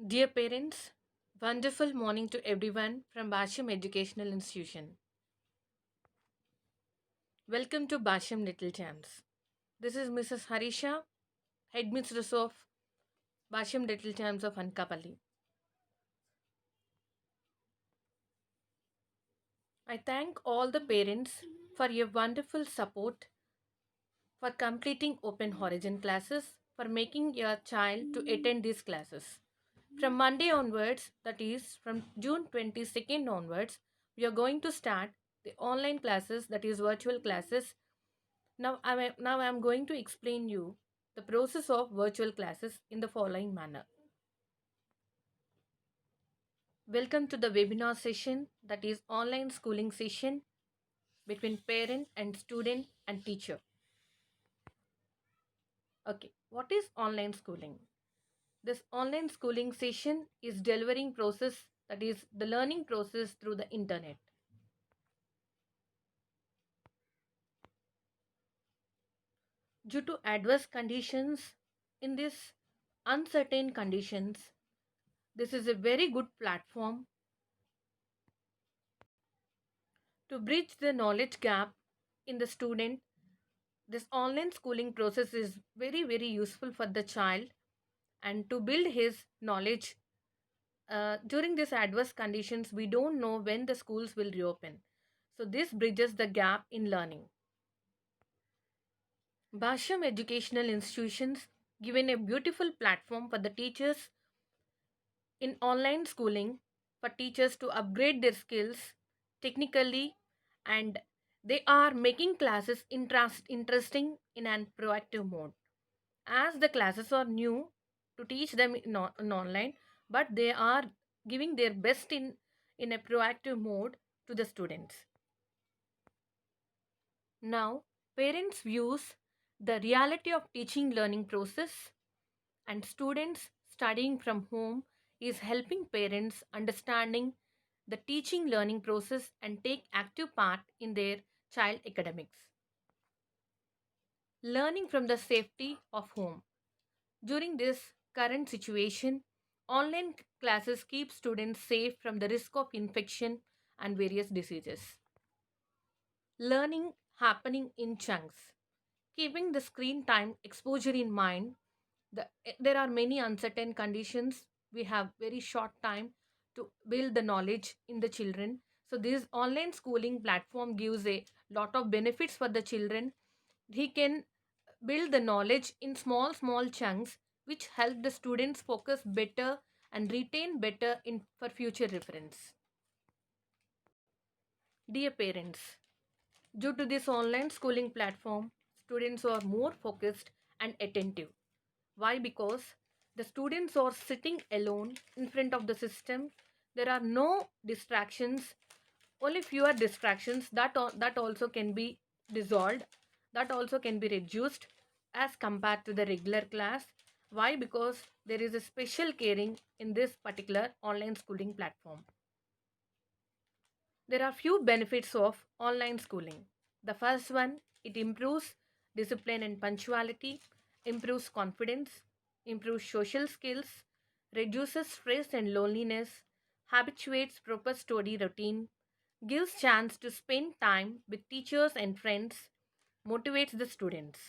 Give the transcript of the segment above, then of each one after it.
Dear parents, wonderful morning to everyone from Basham Educational Institution. Welcome to Basham Little Champs. This is Mrs. Harisha, Headmistress of Basham Little Champs of Ankapalli. I thank all the parents for your wonderful support, for completing Open Horizon classes, for making your child to attend these classes. From Monday onwards, that is from June 22nd onwards, we are going to start the online classes, that is virtual classes. Now I'm going to explain you the process of virtual classes in the following manner. Welcome to the webinar session, that is online schooling session between parent and student and teacher. Okay, what is online schooling? This online schooling session is delivering process, that is the learning process through the internet. Due to adverse conditions, in this uncertain conditions, this is a very good platform to bridge the knowledge gap in the student. This online schooling process is very useful for the child and to build his knowledge. During these adverse conditions, we don't know when the schools will reopen. So this bridges the gap in learning. Basham Educational Institutions given a beautiful platform for the teachers in online schooling, for teachers to upgrade their skills technically, and they are making classes interesting in an proactive mode, as the classes are new to teach them in online, but they are giving their best in a proactive mode to the students. Now parents views the reality of teaching learning process, and students studying from home is helping parents understanding the teaching learning process and take active part in their child academics. Learning from the safety of home. During this current situation, online classes keep students safe from the risk of infection and various diseases. Learning happening in chunks. Keeping the screen time exposure in mind, there are many uncertain conditions. We have very short time to build the knowledge in the children. So this online schooling platform gives a lot of benefits for the children. He can build the knowledge in small chunks, which help the students focus better and retain better in for future reference. Dear parents, due to this online schooling platform, students are more focused and attentive. Why? Because the students are sitting alone in front of the system. There are no distractions, only fewer distractions that also can be dissolved, that also can be reduced as compared to the regular class. Why? Because there is a special caring in this particular online schooling platform. There are few benefits of online schooling. The first one, it improves discipline and punctuality, improves confidence, improves social skills, reduces stress and loneliness, habituates proper study routine, gives chance to spend time with teachers and friends, motivates the students.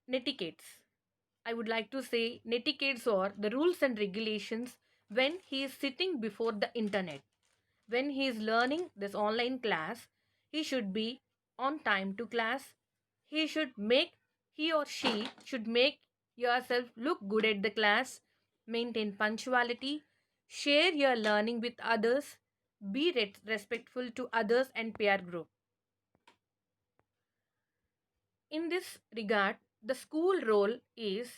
Netiquettes. I would like to say netiquettes are the rules and regulations when he is sitting before the internet. When he is learning this online class, he should be on time to class. He or she should make yourself look good at the class, maintain punctuality, share your learning with others, be respectful to others and peer group. In this regard, the school role is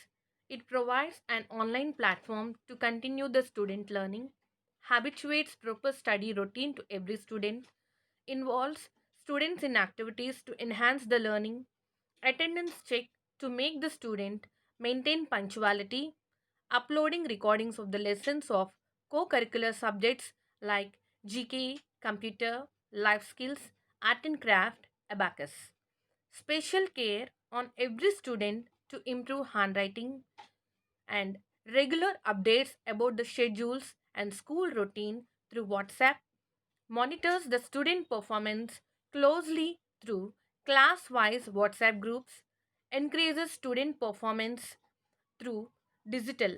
it provides an online platform to continue the student learning, habituates proper study routine to every student, involves students in activities to enhance the learning, attendance check to make the student maintain punctuality, uploading recordings of the lessons of co-curricular subjects like GK, computer, life skills, art and craft, abacus. Special care on every student to improve handwriting, and regular updates about the schedules and school routine through WhatsApp, monitors the student performance closely through class wise WhatsApp groups, increases student performance through digital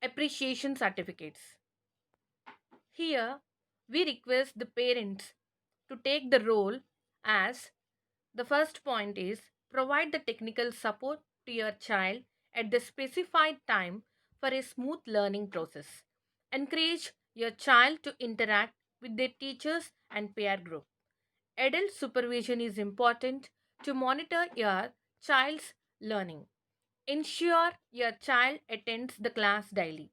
appreciation certificates. Here, we request the parents to take the role as the first point is provide the technical support to your child at the specified time for a smooth learning process. Encourage your child to interact with their teachers and peer group. Adult supervision is important to monitor your child's learning. Ensure your child attends the class daily.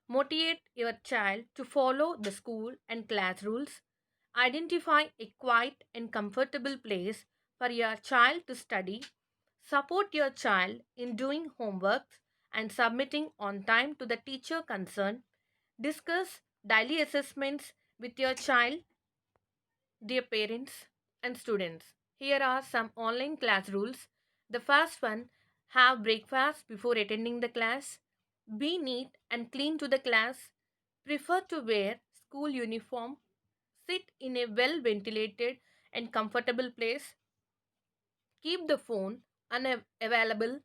Motivate your child to follow the school and class rules. Identify a quiet and comfortable place for your child to study. Support your child in doing homework and submitting on time to the teacher concerned. Discuss daily assessments with your child, dear parents, and students. Here are some online class rules. The first one, have breakfast before attending the class. Be neat and clean to the class. Prefer to wear school uniform. Sit in a well ventilated and comfortable place. Keep the phone unavailable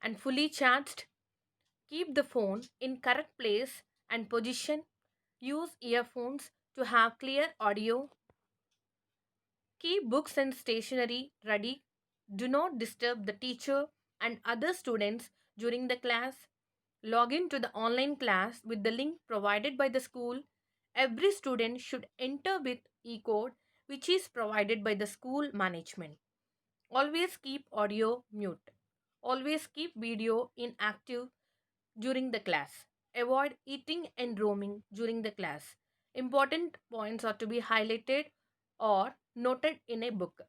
and fully charged. Keep the phone in correct place and position. Use earphones to have clear audio. Keep books and stationery ready. Do not disturb the teacher and other students during the class. Log in to the online class with the link provided by the school. Every student should enter with e-code which is provided by the school management. Always keep audio mute. Always keep video inactive during the class. Avoid eating and roaming during the class. Important points are to be highlighted or noted in a book.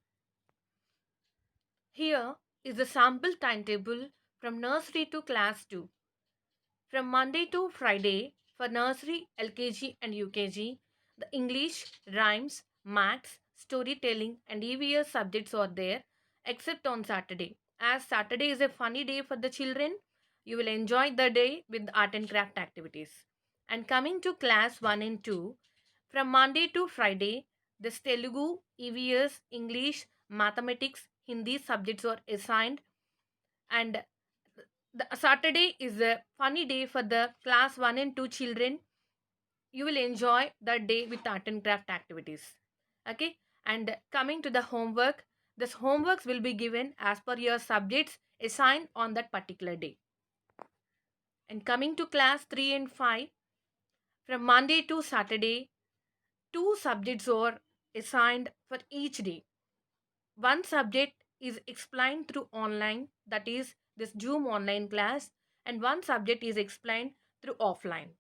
Here is the sample timetable from nursery to class 2. From Monday to Friday for nursery, LKG and UKG, the English, rhymes, maths, storytelling and EVS subjects are there except on Saturday. As Saturday is a funny day for the children, you will enjoy the day with art and craft activities. And coming to class 1 and 2, from Monday to Friday, the Telugu, EVS, English, mathematics, Hindi subjects are assigned, and the Saturday is a funny day for the class 1 and 2 children. You will enjoy that day with art and craft activities. Okay, and coming to the homework, this homeworks will be given as per your subjects assigned on that particular day. And coming to class 3 and 5, from Monday to Saturday, two subjects are assigned for each day. One subject is explained through online, that is this Zoom online class, and one subject is explained through offline.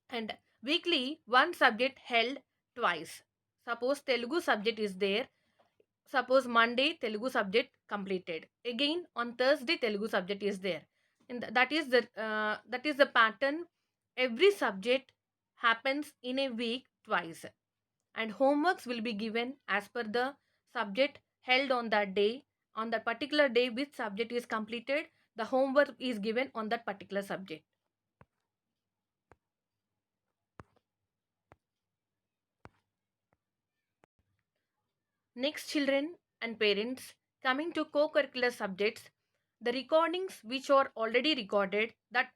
And weekly, one subject held twice. Suppose Telugu subject is there. Suppose Monday Telugu subject completed. Again on Thursday Telugu subject is there. And that is the pattern. Every subject happens in a week twice, and homeworks will be given as per the subject held on that day. On that particular day which subject is completed, the homework is given on that particular subject. Next, children and parents, coming to co-curricular subjects, the recordings which are already recorded, that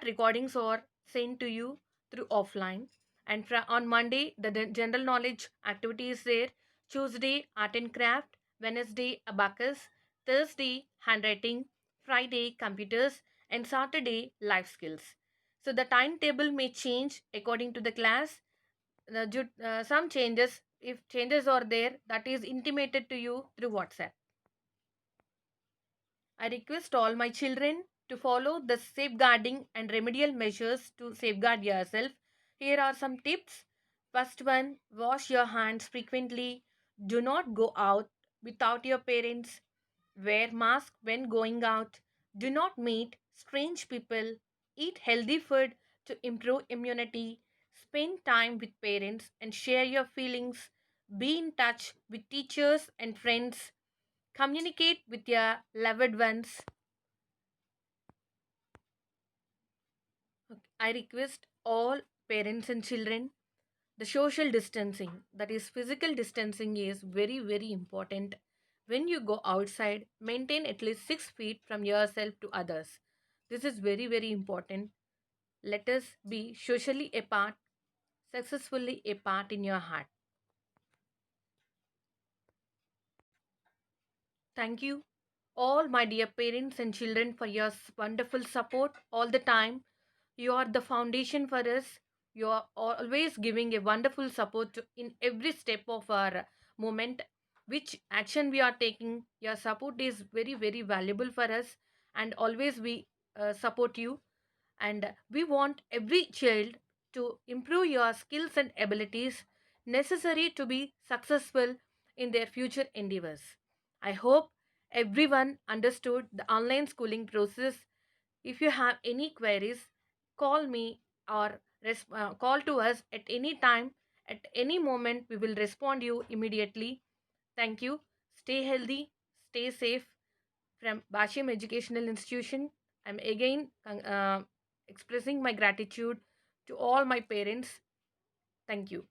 recordings are sent to you through offline. And on Monday, the general knowledge activity is there. Tuesday, art and craft. Wednesday, abacus. Thursday, handwriting. Friday, computers. And Saturday, life skills. So the timetable may change according to the class. Some changes, if changes are there, that is intimated to you through WhatsApp. I request all my children to follow the safeguarding and remedial measures to safeguard yourself. Here are some tips. First one, wash your hands frequently. Do not go out without your parents. Wear mask when going out. Do not meet strange people. Eat healthy food to improve immunity. Spend time with parents and share your feelings. Be in touch with teachers and friends. Communicate with your loved ones. I request all parents and children, the social distancing, that is physical distancing, is very very important. When you go outside, maintain at least 6 feet from yourself to others. This is very very important. Let us be socially apart, successfully apart in your heart. Thank you, all my dear parents and children, for your wonderful support all the time. You are the foundation for us. You are always giving a wonderful support in every step of our moment. Which action we are taking, your support is very, very valuable for us, and always we support you. And we want every child to improve your skills and abilities necessary to be successful in their future endeavors. I hope everyone understood the online schooling process. If you have any queries, call me or call to us at any time, at any moment. We will respond you immediately. Thank you. Stay healthy, stay safe. From Bashim Educational Institution, I'm again expressing my gratitude to all my parents. Thank you.